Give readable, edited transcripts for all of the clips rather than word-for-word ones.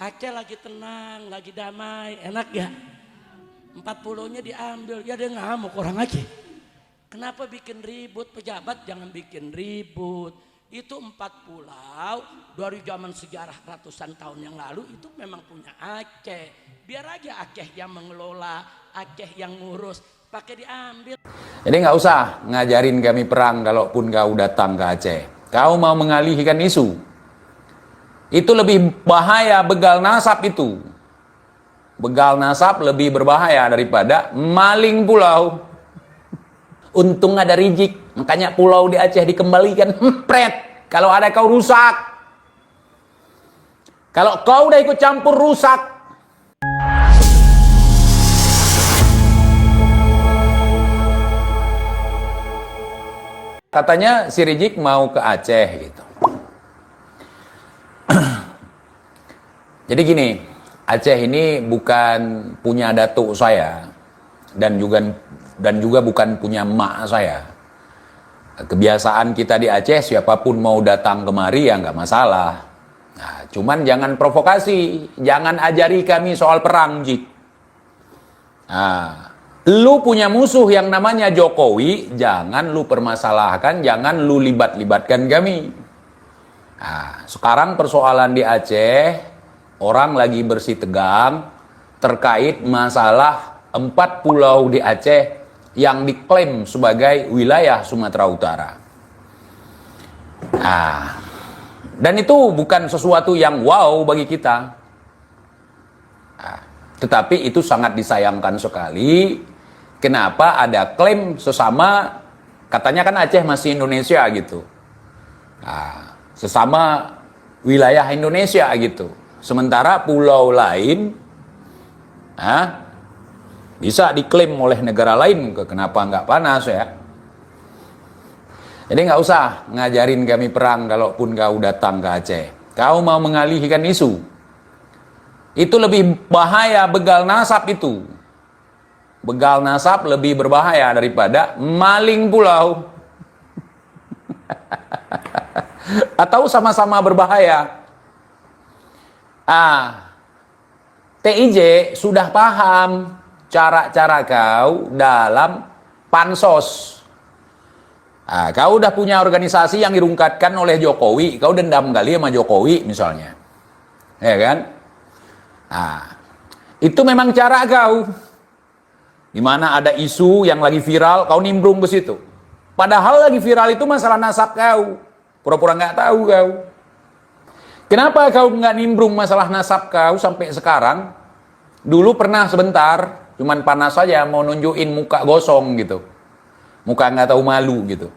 Aceh lagi tenang, lagi damai, enak ya. 40-nya diambil, ya dia ngamuk orang Aceh. Kenapa bikin ribut? Pejabat jangan bikin ribut. Itu 4 pulau dari zaman sejarah ratusan tahun yang lalu itu memang punya Aceh. Biar aja Aceh yang mengelola, Aceh yang ngurus, pakai diambil. Jadi nggak usah ngajarin kami perang kalaupun kau datang ke Aceh. Kau mau mengalihkan isu. Itu lebih bahaya begal nasab itu. Begal nasab lebih berbahaya daripada maling pulau. Untung ada rijik, makanya pulau di Aceh dikembalikan. Pret, kalau ada kau rusak. Kalau kau udah ikut campur rusak. Katanya si Rijik mau ke Aceh gitu. Jadi gini, Aceh ini bukan punya datuk saya dan juga bukan punya emak saya. Kebiasaan kita di Aceh, siapapun mau datang kemari ya nggak masalah. Nah, cuman jangan provokasi, jangan ajari kami soal perang, Jik. Nah, lu punya musuh yang namanya Jokowi, jangan lu permasalahkan, jangan lu libat-libatkan kami. Nah, sekarang persoalan di Aceh, orang lagi bersih tegang terkait masalah 4 pulau di Aceh yang diklaim sebagai wilayah Sumatera Utara. Nah, dan itu bukan sesuatu yang wow bagi kita. Nah, tetapi itu sangat disayangkan sekali. Kenapa ada klaim sesama, katanya kan Aceh masih Indonesia gitu. Nah, sesama wilayah Indonesia gitu. Sementara pulau lain bisa diklaim oleh negara lain, kenapa nggak panas ya? Jadi nggak usah ngajarin kami perang kalaupun kau datang ke Aceh. Kau mau mengalihkan isu. Itu lebih bahaya begal nasab itu. Begal nasab lebih berbahaya daripada maling pulau. Atau sama-sama berbahaya. TIJ sudah paham cara-cara kau dalam pansos. Kau udah punya organisasi yang dirungkatkan oleh Jokowi, kau dendam kali sama Jokowi misalnya, ya kan? Itu memang cara kau. Dimana ada isu yang lagi viral, kau nimbrung ke situ. Padahal lagi viral itu masalah nasab kau. Pura-pura nggak tahu kau. Kenapa kau nggak nimbrung masalah nasab kau sampai sekarang? Dulu pernah sebentar, cuman panas saja mau nunjukin muka gosong gitu. Muka nggak tahu malu gitu.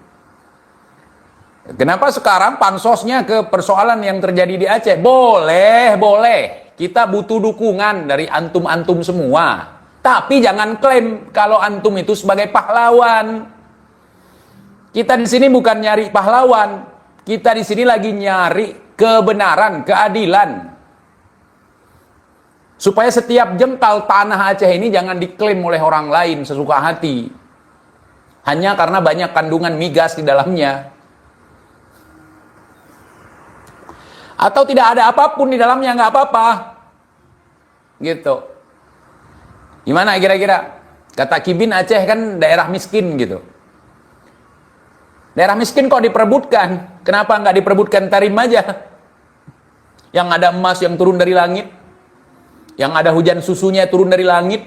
Kenapa sekarang pansosnya ke persoalan yang terjadi di Aceh? Boleh. Kita butuh dukungan dari antum-antum semua. Tapi jangan klaim kalau antum itu sebagai pahlawan. Kita di sini bukan nyari pahlawan. Kita di sini lagi nyari kebenaran, keadilan. Supaya setiap jengkal tanah Aceh ini jangan diklaim oleh orang lain sesuka hati. Hanya karena banyak kandungan migas di dalamnya. Atau tidak ada apapun di dalamnya, nggak apa-apa. Gitu. Gimana kira-kira? Kata Kibin, Aceh kan daerah miskin gitu. Daerah miskin kok diperebutkan? Kenapa nggak diperebutkan Tarim aja? Yang ada emas yang turun dari langit. Yang ada hujan susunya turun dari langit.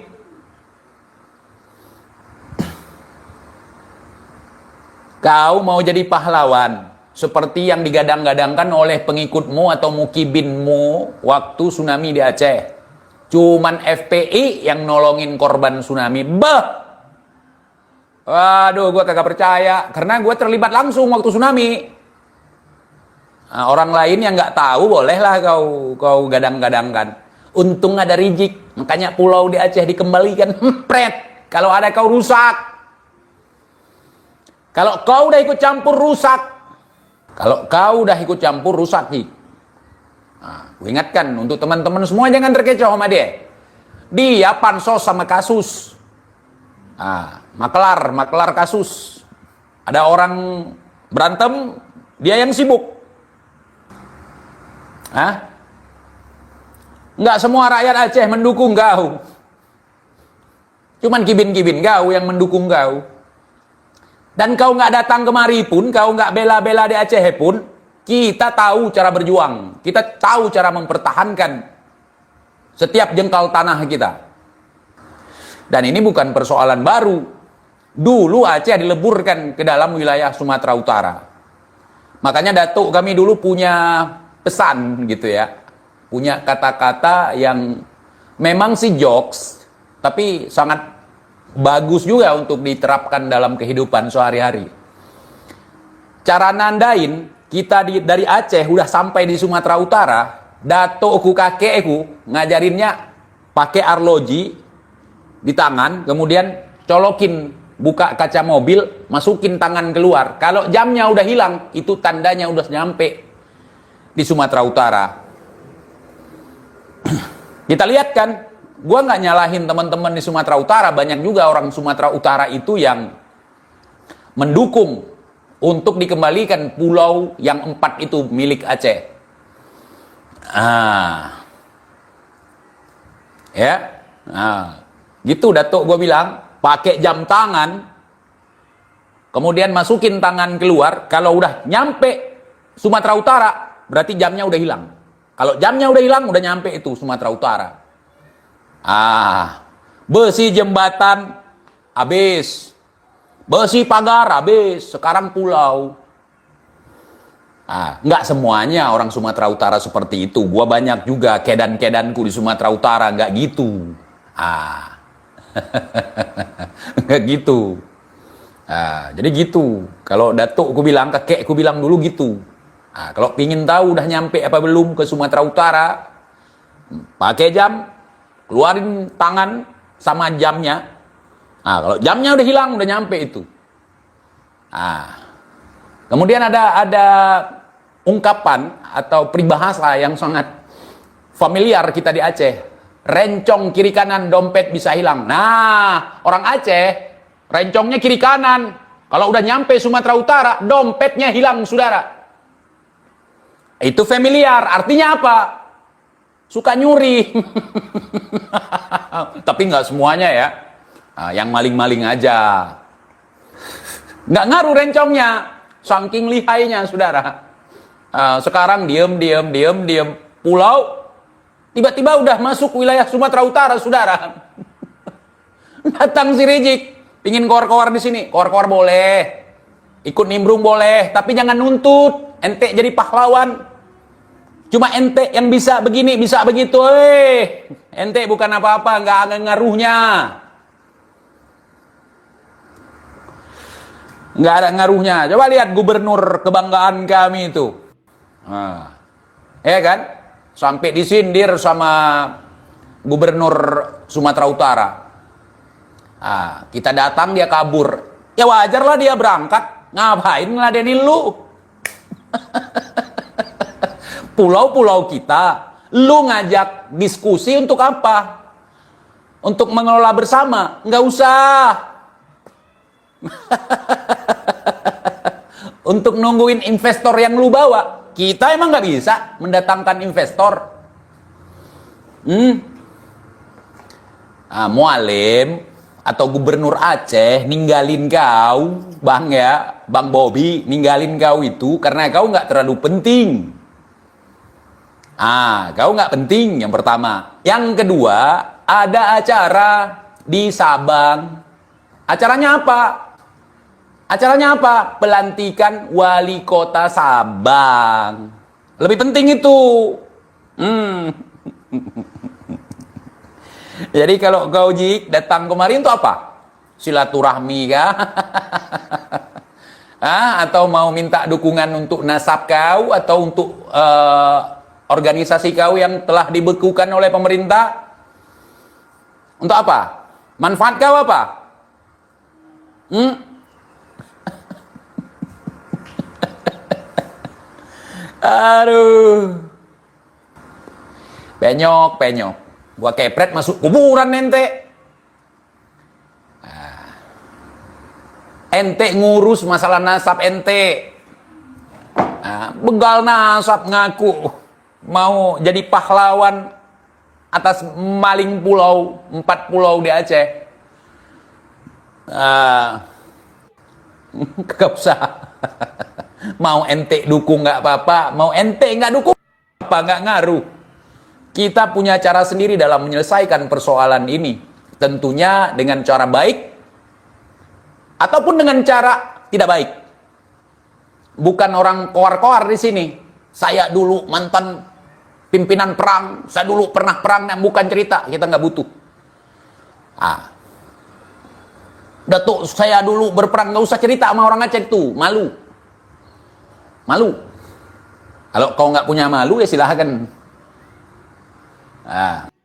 Kau mau jadi pahlawan seperti yang digadang-gadangkan oleh pengikutmu atau mukibinmu waktu tsunami di Aceh. Cuman FPI yang nolongin korban tsunami. Waduh, gue kagak percaya. Karena gue terlibat langsung waktu tsunami. Nah, orang lain yang nggak tahu bolehlah kau gadang-gadangkan. Untung ada rijik, makanya pulau di Aceh dikembalikan. Pret, kalau ada kau rusak. Kalau kau udah ikut campur rusak. Kalau kau udah ikut campur rusak nih. Gue ingatkan untuk teman-teman semua jangan terkecoh sama dia. Dia pansos sama kasus. Makelar kasus. Ada orang berantem, dia yang sibuk. Nggak semua rakyat Aceh mendukung kau. Cuman kibin-kibin kau yang mendukung kau. Dan kau nggak datang kemari pun, kau nggak bela-bela di Aceh pun, kita tahu cara berjuang. Kita tahu cara mempertahankan setiap jengkal tanah kita. Dan ini bukan persoalan baru. Dulu Aceh dileburkan ke dalam wilayah Sumatera Utara. Makanya Datuk kami dulu punya pesan gitu ya. Punya kata-kata yang memang sih jokes, tapi sangat bagus juga untuk diterapkan dalam kehidupan sehari-hari. Cara nandain, kita dari Aceh udah sampai di Sumatera Utara, datukku kakekku ngajarinnya pakai arloji di tangan, kemudian colokin, buka kaca mobil, masukin tangan keluar. Kalau jamnya udah hilang, itu tandanya udah nyampe di Sumatera Utara. Kita lihat kan, gua nggak nyalahin teman-teman di Sumatera Utara, banyak juga orang Sumatera Utara itu yang mendukung untuk dikembalikan pulau yang 4 itu milik Aceh. Ya, gitu Datuk gue bilang, pakai jam tangan, kemudian masukin tangan keluar, kalau udah nyampe Sumatera Utara, berarti jamnya udah hilang. Kalau jamnya udah hilang, udah nyampe itu Sumatera Utara. Besi jembatan, habis. Besi pagar, habis. Sekarang pulau. Nggak semuanya orang Sumatera Utara seperti itu. Gua banyak juga kedan-kedanku di Sumatera Utara, nggak gitu. Nggak gitu. Jadi gitu. Kalau Datuk ku bilang, kakek ku bilang dulu gitu. Kalau pingin tahu udah nyampe apa belum ke Sumatera Utara, pakai jam, keluarin tangan sama jamnya. Kalau jamnya udah hilang, udah nyampe itu. Kemudian ada ungkapan atau peribahasa yang sangat familiar kita di Aceh. Rencong kiri kanan, dompet bisa hilang. Nah, orang Aceh, rencongnya kiri kanan. Kalau udah nyampe Sumatera Utara, dompetnya hilang, saudara. Itu familiar, artinya apa? Suka nyuri. Tapi nggak semuanya ya. Yang maling-maling aja. Nggak ngaruh rencongnya. Saking lihainya, saudara. Sekarang diem. Pulau, tiba-tiba udah masuk wilayah Sumatera Utara, saudara. Datang si Rizik, pingin kowar-kowar di sini. Kowar-kowar boleh. Ikut nimbrung boleh, tapi jangan nuntut. Ente jadi pahlawan. Cuma ente yang bisa begini, bisa begitu. Ente bukan apa-apa, nggak ada ngaruhnya. Nggak ada ngaruhnya. Coba lihat gubernur kebanggaan kami itu. Ya kan? Sampai disindir sama gubernur Sumatera Utara. Kita datang, dia kabur. Ya wajarlah dia berangkat. Ngapain ngeladenin lu? Pulau-pulau kita, lu ngajak diskusi untuk apa? Untuk mengelola bersama? Nggak usah. Untuk nungguin investor yang lu bawa, kita emang nggak bisa mendatangkan investor. Mualim atau gubernur Aceh ninggalin kau, Bang Bobby, ninggalin kau itu karena kau nggak terlalu penting. Kau nggak penting, yang pertama. Yang kedua, ada acara di Sabang. Acaranya apa? Pelantikan wali kota Sabang. Lebih penting itu. Jadi kalau kau Jik datang kemarin itu apa? Silaturahmi kah? Atau mau minta dukungan untuk nasab kau atau untuk organisasi kau yang telah dibekukan oleh pemerintah? Untuk apa? Manfaat kau apa? Aduh. Penyok. Gua kepret masuk kuburan ente. Ente ngurus masalah nasab ente. Begal nasab ngaku mau jadi pahlawan atas maling pulau, 4 pulau di Aceh. Gak usah. Mau ente dukung nggak apa-apa, mau ente nggak dukung apa nggak ngaruh. Kita punya cara sendiri dalam menyelesaikan persoalan ini. Tentunya dengan cara baik ataupun dengan cara tidak baik. Bukan orang koar-koar di sini. Saya dulu mantan pimpinan perang, saya dulu pernah perang, bukan cerita, kita nggak butuh. Datuk saya dulu berperang, nggak usah cerita sama orang Aceh tuh, malu. Kalau kau nggak punya malu ya silahkan.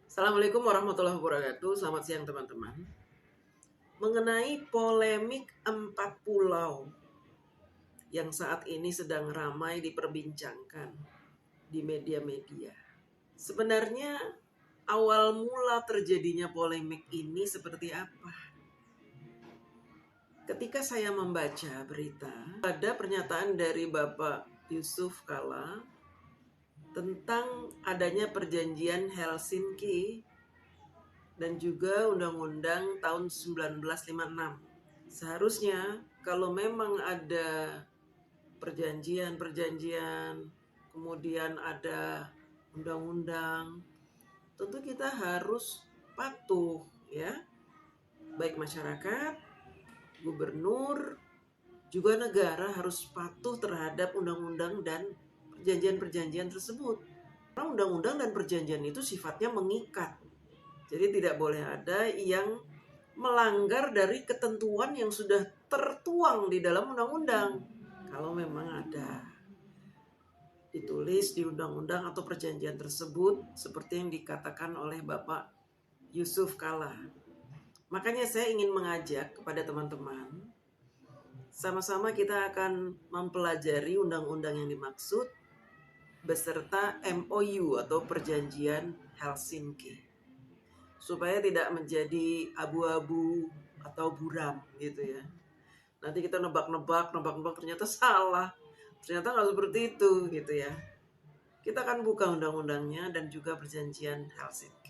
Assalamualaikum warahmatullahi wabarakatuh. Selamat siang teman-teman. Mengenai polemik 4 pulau yang saat ini sedang ramai diperbincangkan di media-media. Sebenarnya awal mula terjadinya polemik ini seperti apa? Ketika saya membaca berita, ada pernyataan dari Bapak Yusuf Kala tentang adanya perjanjian Helsinki dan juga Undang-Undang tahun 1956. Seharusnya kalau memang ada perjanjian, kemudian ada undang-undang, tentu kita harus patuh, ya. Baik masyarakat, gubernur, juga negara harus patuh terhadap undang-undang dan perjanjian-perjanjian tersebut. Karena undang-undang dan perjanjian itu sifatnya mengikat. Jadi tidak boleh ada yang melanggar dari ketentuan yang sudah tertuang di dalam undang-undang. Kalau memang ada ditulis di undang-undang atau perjanjian tersebut seperti yang dikatakan oleh Bapak Yusuf Kala. Makanya saya ingin mengajak kepada teman-teman, sama-sama kita akan mempelajari undang-undang yang dimaksud beserta MOU atau Perjanjian Helsinki, supaya tidak menjadi abu-abu atau buram gitu ya. Nanti kita nebak-nebak ternyata salah, ternyata nggak seperti itu gitu ya. Kita akan buka undang-undangnya dan juga Perjanjian Helsinki.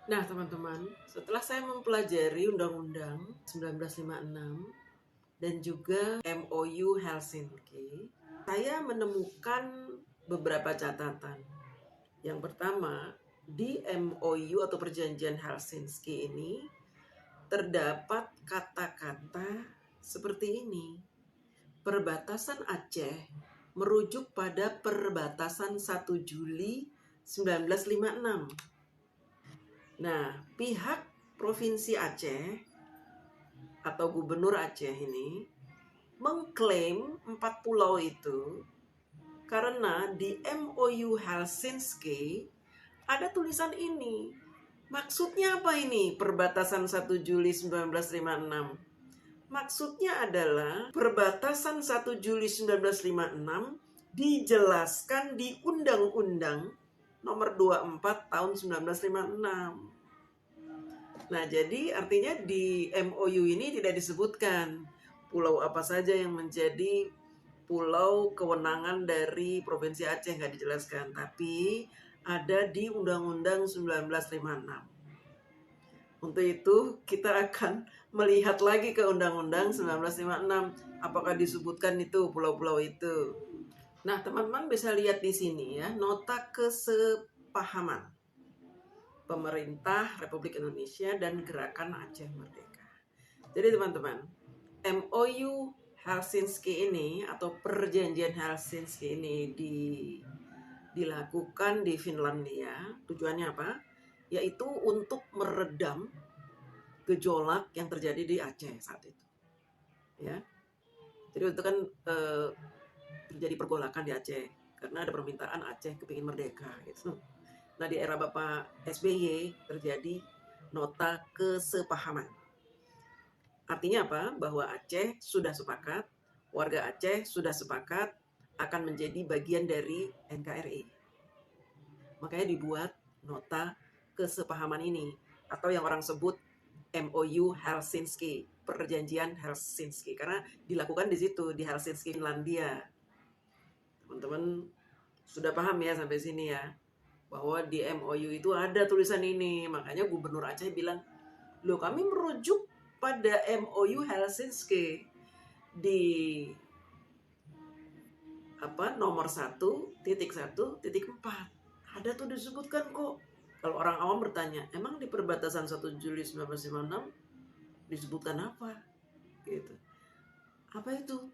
Nah teman-teman, setelah saya mempelajari Undang-Undang 1956 dan juga MOU Helsinki, saya menemukan beberapa catatan. Yang pertama, di MOU atau Perjanjian Helsinki ini terdapat kata-kata seperti ini. Perbatasan Aceh merujuk pada perbatasan 1 Juli 1956. Nah, pihak Provinsi Aceh atau Gubernur Aceh ini mengklaim 4 pulau itu karena di MOU Helsinki ada tulisan ini. Maksudnya apa ini perbatasan 1 Juli 1956? Maksudnya adalah perbatasan 1 Juli 1956 dijelaskan di Undang-Undang nomor 24 tahun 1956. Nah, jadi artinya di MOU ini tidak disebutkan pulau apa saja yang menjadi pulau kewenangan dari Provinsi Aceh, nggak dijelaskan. Tapi ada di Undang-Undang 1956. Untuk itu kita akan melihat lagi ke Undang-Undang 1956. Apakah disebutkan itu pulau-pulau itu? Nah, teman-teman bisa lihat di sini ya, nota kesepahaman pemerintah Republik Indonesia dan Gerakan Aceh Merdeka. Jadi teman-teman, MOU Helsinki ini atau Perjanjian Helsinki ini dilakukan di Finlandia. Tujuannya apa? Yaitu untuk meredam gejolak yang terjadi di Aceh saat itu. Ya. Jadi itu kan terjadi pergolakan di Aceh karena ada permintaan Aceh kepingin merdeka gitu. Nah, di era Bapak SBY terjadi nota kesepahaman. Artinya apa? Bahwa Aceh sudah sepakat, warga Aceh sudah sepakat akan menjadi bagian dari NKRI. Makanya dibuat nota kesepahaman ini atau yang orang sebut MOU Helsinki, Perjanjian Helsinki, karena dilakukan di situ di Helsinki, Finlandia. Teman-teman sudah paham ya sampai sini ya. bahwa di MOU itu ada tulisan ini. Makanya Gubernur Aceh bilang, loh kami merujuk pada MOU Helsinki di nomor 1.1.4. Ada tuh disebutkan kok. Kalau orang awam bertanya, emang di perbatasan 1 Juli 1956 disebutkan apa? Gitu. Apa itu?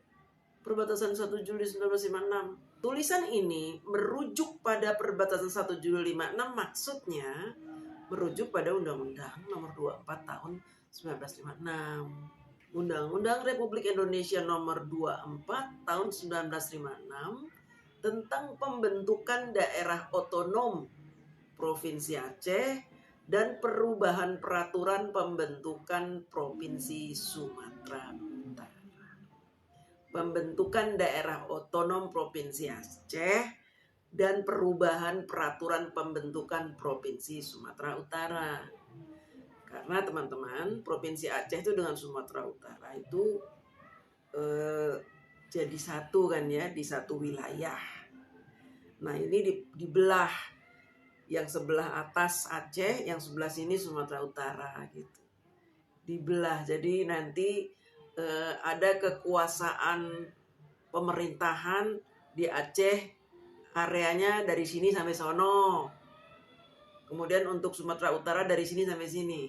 Perbatasan 1 Juli 1956. Tulisan ini merujuk pada perbatasan 1 Juli 56, maksudnya merujuk pada Undang-Undang Nomor 24 Tahun 1956. Undang-Undang Republik Indonesia Nomor 24 Tahun 1956 tentang pembentukan daerah otonom Provinsi Aceh dan perubahan peraturan pembentukan Provinsi Sumatera Utara. Pembentukan daerah otonom Provinsi Aceh dan perubahan peraturan pembentukan Provinsi Sumatera Utara. Karena teman-teman, Provinsi Aceh itu dengan Sumatera Utara itu jadi satu kan ya, di satu wilayah. Nah ini dibelah. Yang sebelah atas Aceh, yang sebelah sini Sumatera Utara gitu. Dibelah, jadi nanti ada kekuasaan pemerintahan di Aceh, areanya dari sini sampai sono. Kemudian untuk Sumatera Utara dari sini sampai sini.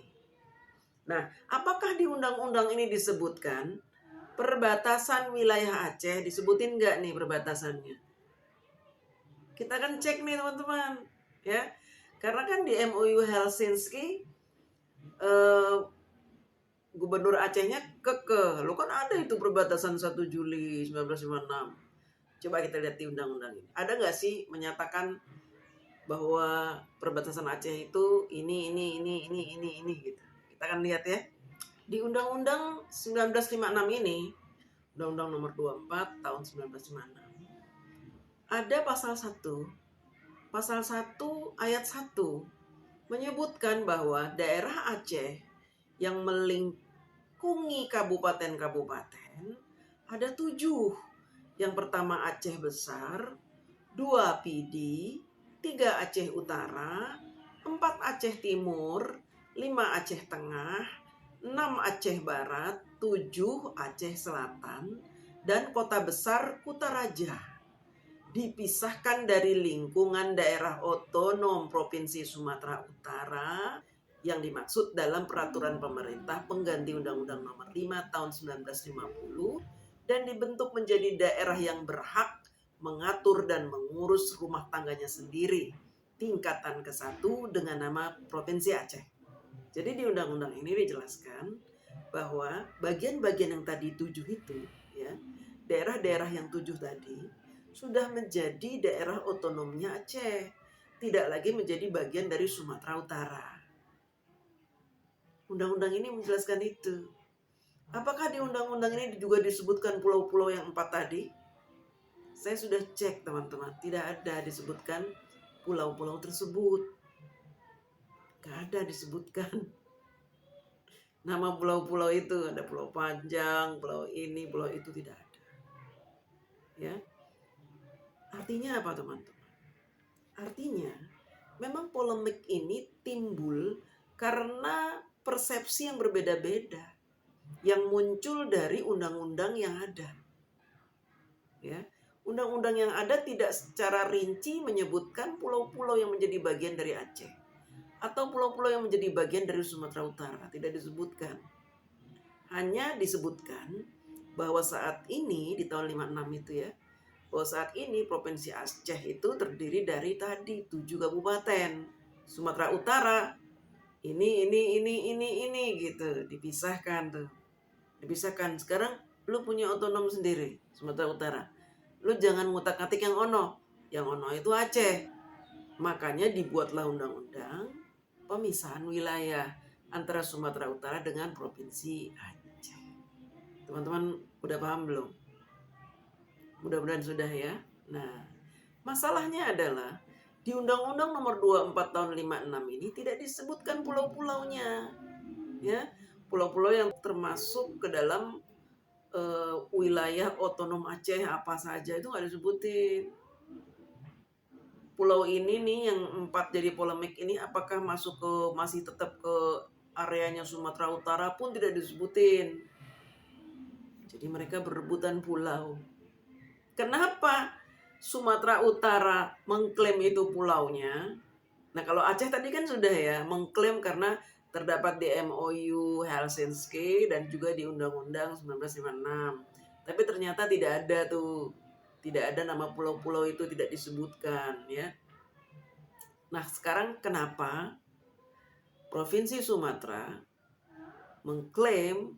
Nah, apakah di undang-undang ini disebutkan perbatasan wilayah Aceh? Disebutin nggak nih perbatasannya? Kita akan cek nih teman-teman, ya. Karena kan di MOU Helsinki Gubernur Acehnya kekeh. Lo kan ada itu perbatasan 1 Juli 1956. Coba kita lihat di undang-undang ini. Ada nggak sih menyatakan bahwa perbatasan Aceh itu ini gitu. Kita akan lihat ya. Di Undang-Undang 1956 ini, Undang-Undang Nomor 24 Tahun 1956, ada pasal 1. Pasal 1 ayat 1 menyebutkan bahwa daerah Aceh yang melingkungi kabupaten-kabupaten ada 7. Yang pertama Aceh Besar, 2 Pidi, 3 Aceh Utara, 4 Aceh Timur, 5 Aceh Tengah, 6 Aceh Barat, 7 Aceh Selatan, dan kota besar Kutaraja. Dipisahkan dari lingkungan daerah otonom Provinsi Sumatera Utara yang dimaksud dalam peraturan pemerintah pengganti Undang-Undang Nomor 5 Tahun 1950 dan dibentuk menjadi daerah yang berhak mengatur dan mengurus rumah tangganya sendiri, tingkatan ke-1 dengan nama Provinsi Aceh. Jadi di undang-undang ini dijelaskan bahwa bagian-bagian yang tadi 7 itu, ya, daerah-daerah yang 7 tadi sudah menjadi daerah otonomnya Aceh, tidak lagi menjadi bagian dari Sumatera Utara. Undang-undang ini menjelaskan itu. Apakah di undang-undang ini juga disebutkan pulau-pulau yang 4 tadi? Saya sudah cek teman-teman, tidak ada disebutkan pulau-pulau tersebut. Gak ada disebutkan nama pulau-pulau itu. Ada Pulau Panjang, pulau ini, pulau itu, tidak ada. Ya. Artinya apa teman-teman? Artinya memang polemik ini timbul karena persepsi yang berbeda-beda yang muncul dari undang-undang yang ada. Ya, undang-undang yang ada tidak secara rinci menyebutkan pulau-pulau yang menjadi bagian dari Aceh atau pulau-pulau yang menjadi bagian dari Sumatera Utara, tidak disebutkan. Hanya disebutkan bahwa saat ini di tahun 56 itu ya, bahwa saat ini Provinsi Aceh itu terdiri dari tadi 7 kabupaten. Sumatera Utara ini gitu, dipisahkan tuh. Dipisahkan. Sekarang lu punya otonom sendiri, Sumatera Utara. Lu jangan ngutak-ngatik yang ono. Yang ono itu Aceh. Makanya dibuatlah undang-undang pemisahan wilayah antara Sumatera Utara dengan Provinsi Aceh. Teman-teman udah paham belum? Mudah-mudahan sudah ya. Nah, masalahnya adalah di Undang-Undang Nomor 24 Tahun 56 ini tidak disebutkan pulau-pulaunya. Ya, pulau-pulau yang termasuk ke dalam wilayah otonom Aceh apa saja itu nggak disebutin. pulau ini nih yang 4 jadi polemik ini apakah masih tetap ke areanya Sumatera Utara pun tidak disebutin. Jadi mereka berebutan pulau. Kenapa Sumatera Utara mengklaim itu pulaunya? Nah, kalau Aceh tadi kan sudah ya mengklaim karena terdapat di MOU Helsinki dan juga di Undang-Undang 1956. Tapi ternyata tidak ada tuh. Tidak ada nama pulau-pulau itu tidak disebutkan ya. Nah, sekarang kenapa Provinsi Sumatera mengklaim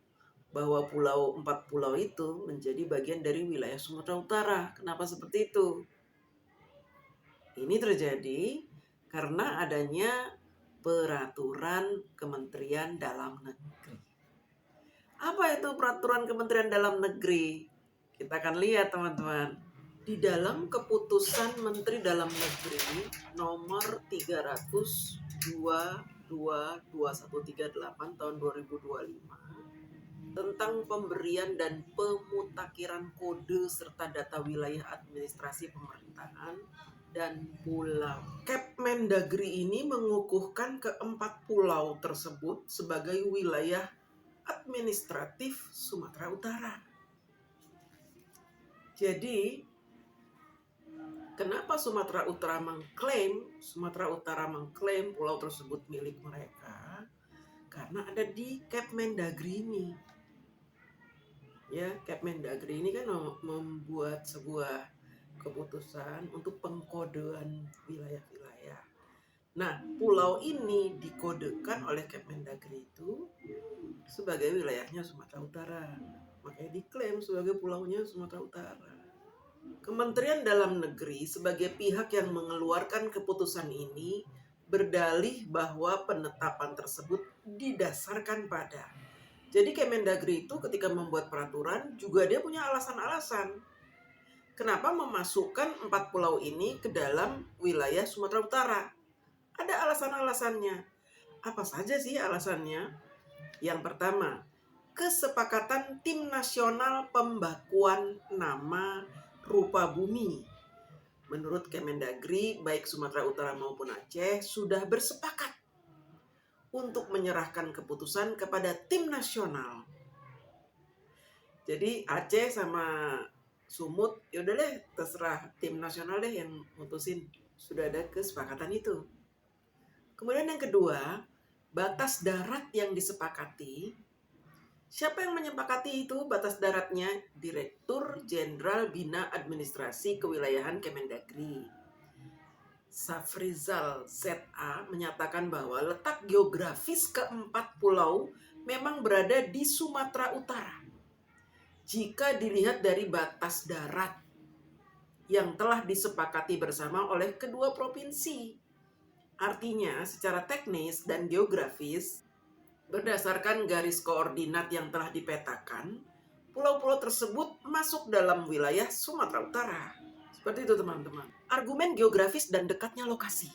bahwa 4 pulau itu menjadi bagian dari wilayah Sumatera Utara? Kenapa seperti itu? Ini terjadi karena adanya peraturan Kementerian Dalam Negeri. Apa itu peraturan Kementerian Dalam Negeri? Kita akan lihat teman-teman. Di dalam keputusan Menteri Dalam Negeri nomor 302/2138 tahun 2025 tentang pemberian dan pemutakhiran kode serta data wilayah administrasi pemerintahan dan pulau. Kepmendagri ini mengukuhkan keempat pulau tersebut sebagai wilayah administratif Sumatera Utara. Jadi, kenapa Sumatera Utara mengklaim pulau tersebut milik mereka? Karena ada di Kepmendagri ini. Ya, Kepmendagri ini kan membuat sebuah keputusan untuk pengkodean wilayah-wilayah. Nah, pulau ini dikodekan oleh Kepmendagri itu sebagai wilayahnya Sumatera Utara. Makanya diklaim sebagai pulaunya Sumatera Utara. Kementerian Dalam Negeri sebagai pihak yang mengeluarkan keputusan ini berdalih bahwa penetapan tersebut didasarkan pada. Jadi Kemendagri itu ketika membuat peraturan juga dia punya alasan-alasan. Kenapa memasukkan 4 pulau ini ke dalam wilayah Sumatera Utara? Ada alasan-alasannya. Apa saja sih alasannya? Yang pertama, kesepakatan Tim Nasional Pembakuan Nama Rupa Bumi. Menurut Kemendagri, baik Sumatera Utara maupun Aceh sudah bersepakat untuk menyerahkan keputusan kepada tim nasional. Jadi Aceh sama Sumut, yaudah deh terserah tim nasional deh yang mutusin. Sudah ada kesepakatan itu. Kemudian yang kedua, batas darat yang disepakati. Siapa yang menyepakati itu batas daratnya? Direktur Jenderal Bina Administrasi Kewilayahan Kemendagri. Safrizal ZA menyatakan bahwa letak geografis keempat pulau memang berada di Sumatera Utara. Jika dilihat dari batas darat yang telah disepakati bersama oleh kedua provinsi. Artinya secara teknis dan geografis, berdasarkan garis koordinat yang telah dipetakan, pulau-pulau tersebut masuk dalam wilayah Sumatera Utara. Seperti itu teman-teman. Argumen geografis dan dekatnya lokasi.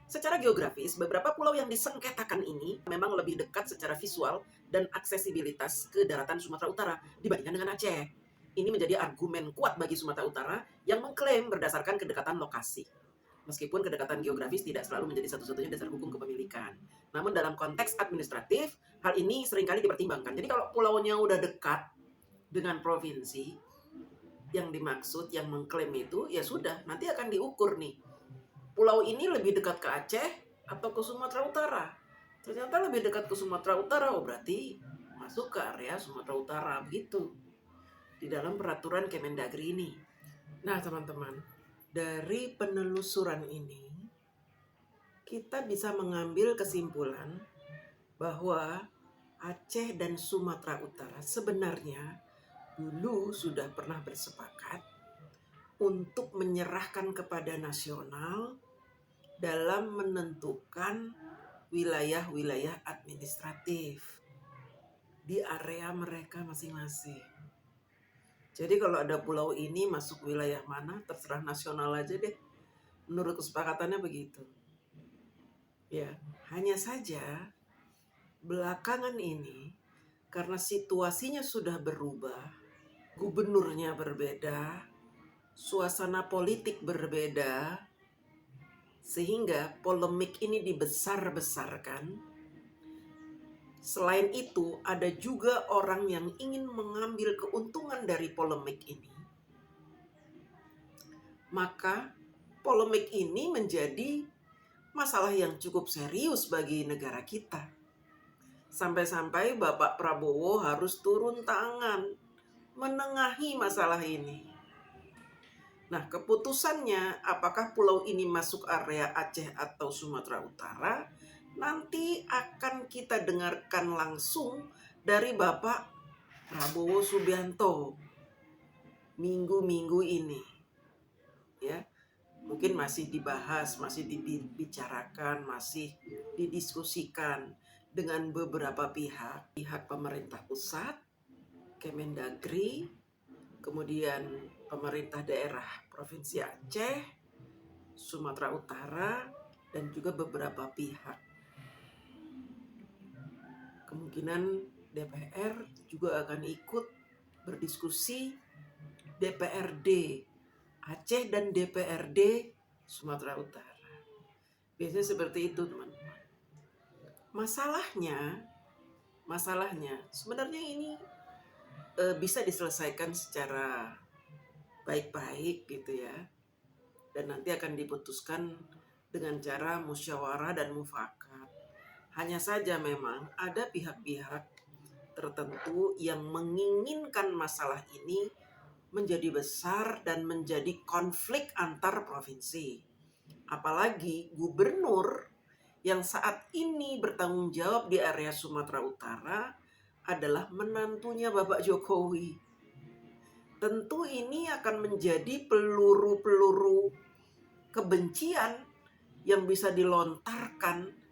Secara geografis, beberapa pulau yang disengketakan ini memang lebih dekat secara visual dan aksesibilitas ke daratan Sumatera Utara dibandingkan dengan Aceh. Ini menjadi argumen kuat bagi Sumatera Utara yang mengklaim berdasarkan kedekatan lokasi. Meskipun kedekatan geografis tidak selalu menjadi satu-satunya dasar hukum kepemilikan. Namun dalam konteks administratif, hal ini seringkali dipertimbangkan. Jadi kalau pulaunya udah dekat dengan provinsi, yang dimaksud, yang mengklaim itu, ya sudah, nanti akan diukur nih. Pulau ini lebih dekat ke Aceh atau ke Sumatera Utara? Ternyata lebih dekat ke Sumatera Utara, berarti masuk ke area Sumatera Utara, begitu. Di dalam peraturan Kemendagri ini. Nah teman-teman, dari penelusuran ini, kita bisa mengambil kesimpulan bahwa Aceh dan Sumatera Utara sebenarnya dulu sudah pernah bersepakat untuk menyerahkan kepada nasional dalam menentukan wilayah-wilayah administratif di area mereka masing-masing. Jadi kalau ada pulau ini masuk wilayah mana, terserah nasional aja deh. Menurut kesepakatannya begitu. Ya, hanya saja belakangan ini karena situasinya sudah berubah, gubernurnya berbeda, suasana politik berbeda, sehingga polemik ini dibesar-besarkan. Selain itu, ada juga orang yang ingin mengambil keuntungan dari polemik ini. Maka polemik ini menjadi masalah yang cukup serius bagi negara kita. Sampai-sampai Bapak Prabowo harus turun tangan menengahi masalah ini. Nah, keputusannya apakah pulau ini masuk area Aceh atau Sumatera Utara nanti akan kita dengarkan langsung dari Bapak Prabowo Subianto minggu-minggu ini. Ya, mungkin masih dibahas, masih dibicarakan, masih didiskusikan dengan beberapa pihak pemerintah pusat, Kemendagri, kemudian pemerintah daerah Provinsi Aceh, Sumatera Utara, dan juga beberapa pihak. Kemungkinan DPR juga akan ikut berdiskusi, DPRD Aceh dan DPRD Sumatera Utara. Biasanya seperti itu, teman-teman. Masalahnya sebenarnya ini bisa diselesaikan secara baik-baik gitu ya. Dan nanti akan diputuskan dengan cara musyawarah dan mufakat. Hanya saja memang ada pihak-pihak tertentu yang menginginkan masalah ini menjadi besar dan menjadi konflik antar provinsi. Apalagi gubernur yang saat ini bertanggung jawab di area Sumatera Utara adalah menantunya Bapak Jokowi. Tentu ini akan menjadi peluru-peluru kebencian yang bisa dilontarkan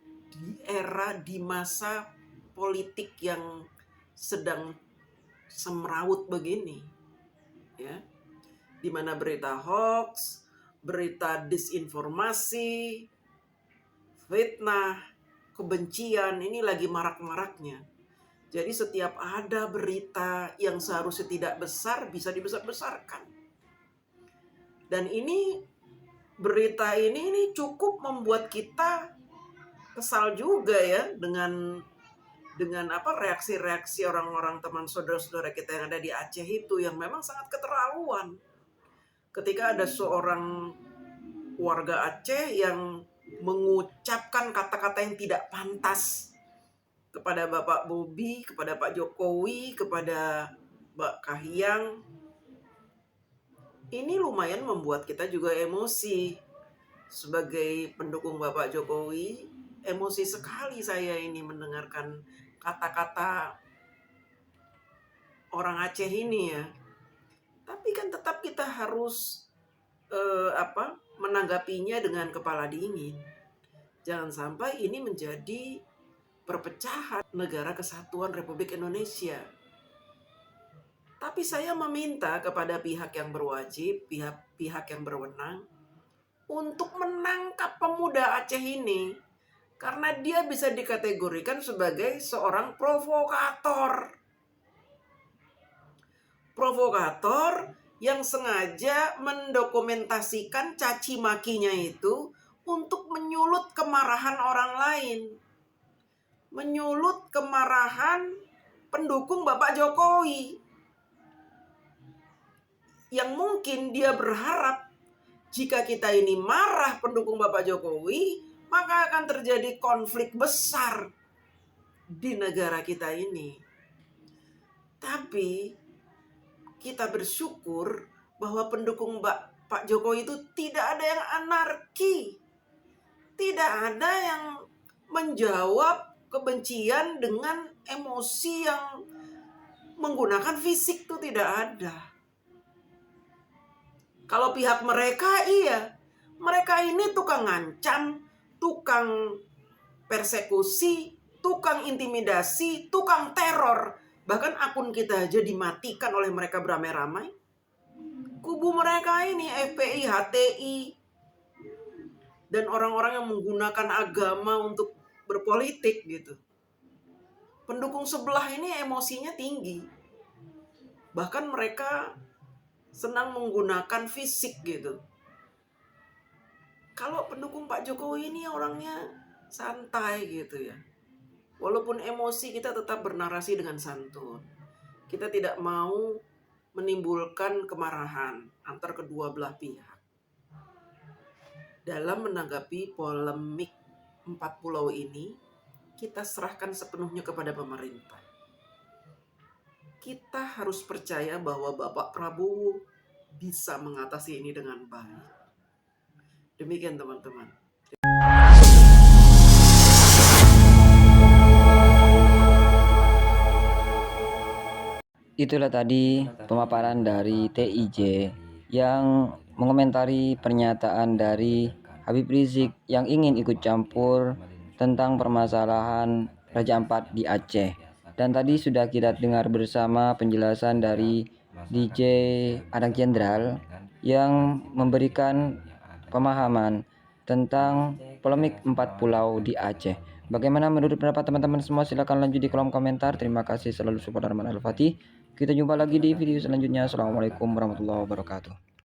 di masa politik yang sedang semrawut begini, ya, di mana berita hoax, berita disinformasi, fitnah, kebencian ini lagi marak-maraknya. Jadi setiap ada berita yang seharusnya tidak besar bisa dibesar-besarkan. Dan ini berita ini cukup membuat kita kesal juga ya dengan reaksi-reaksi orang-orang teman saudara-saudara kita yang ada di Aceh itu yang memang sangat keterlaluan. Ketika ada seorang warga Aceh yang mengucapkan kata-kata yang tidak pantas kepada Bapak Bobi, kepada Pak Jokowi, kepada Mbak Kahiyang, ini lumayan membuat kita juga emosi. Sebagai pendukung Bapak Jokowi, emosi sekali saya ini mendengarkan kata-kata orang Aceh ini ya. Tapi kan tetap kita harus menanggapinya dengan kepala dingin. Jangan sampai ini menjadi perpecahan negara kesatuan Republik Indonesia. Tapi saya meminta kepada pihak yang berwajib, pihak yang berwenang untuk menangkap pemuda Aceh ini. Karena dia bisa dikategorikan sebagai seorang provokator. Provokator yang sengaja mendokumentasikan caci makinya itu untuk menyulut kemarahan orang lain. Menyulut kemarahan pendukung Bapak Jokowi. Yang mungkin dia berharap jika kita ini marah pendukung Bapak Jokowi, maka akan terjadi konflik besar di negara kita ini. Tapi kita bersyukur bahwa pendukung Pak Jokowi itu tidak ada yang anarki. Tidak ada yang menjawab kebencian dengan emosi yang menggunakan fisik, itu tidak ada. Kalau pihak mereka iya, mereka ini tukang ngancam, tukang persekusi, tukang intimidasi, tukang teror. Bahkan akun kita aja dimatikan oleh mereka beramai-ramai. Kubu mereka ini FPI, HTI, dan orang-orang yang menggunakan agama untuk berpolitik gitu. Pendukung sebelah ini emosinya tinggi. Bahkan mereka senang menggunakan fisik gitu. Kalau pendukung Pak Jokowi ini orangnya santai gitu ya. Walaupun emosi kita tetap bernarasi dengan santun. Kita tidak mau menimbulkan kemarahan antar kedua belah pihak. Dalam menanggapi polemik 4 pulau ini, kita serahkan sepenuhnya kepada pemerintah. Kita harus percaya bahwa Bapak Prabowo bisa mengatasi ini dengan baik. Demikian teman-teman. Itulah tadi pemaparan dari TIJ yang mengomentari pernyataan dari Habib Rizik yang ingin ikut campur tentang permasalahan Raja Ampat di Aceh. Dan tadi sudah kita dengar bersama penjelasan dari DJ Adang Jenderal yang memberikan pemahaman tentang polemik 4 pulau di Aceh. Bagaimana menurut pendapat teman-teman semua? Silahkan lanjut di kolom komentar. Terima kasih selalu support Arman Al-Fatih. Kita jumpa lagi di video selanjutnya. Assalamualaikum warahmatullahi wabarakatuh.